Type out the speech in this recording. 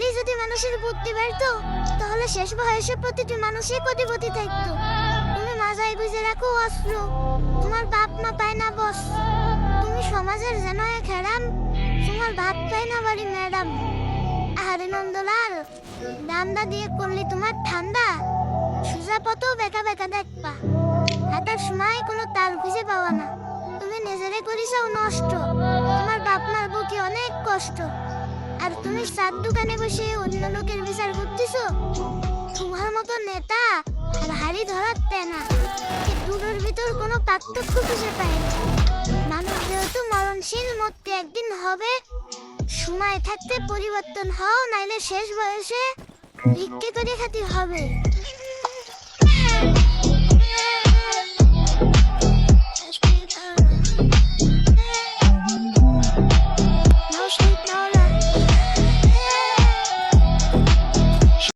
চাইলেই যদি মানুষের বুদ্ধি বাড়তো, তাহলে শেষ বয়সে প্রতিটি মানুষই কোটিপতি থাকতো। তুমি মাথায় গুঁজে রাখো অস্ত্র, তোমার বাপ মা পায় না বস। তুমি সমাজের যেন এক হ্যারাম, তোমার ভাত পায় না বাড়ি ম্যাডাম। আরে নন্দলাল, ডান্ডা দিয়ে করলে তোমার ঠান্ডা, সোজা পথেও বেঁকা বেঁকা দেখবা। হাঁটার সময় কোনো তাল খুঁজে পাওয়া না। তুমি নিজেরে করিসাও নষ্ট, তোমার বাপ মার বুকে অনেক কষ্ট। আর তুমি চার দোকানে বসে অন্য লোকের বিচার করতেছো। তোমার মতো নেতা আর হাড়ি ধরার তেনা, এই দুটোর ভিতর কোনো পার্থক্য খুঁজে পায় না। মানুষ যেহেতু মরণশীল, মরতে একদিন হবে। সময় থাকতে পরিবর্তন হও, নাইলে শেষ বয়সে ভিক্ষে করে খেতে হবে।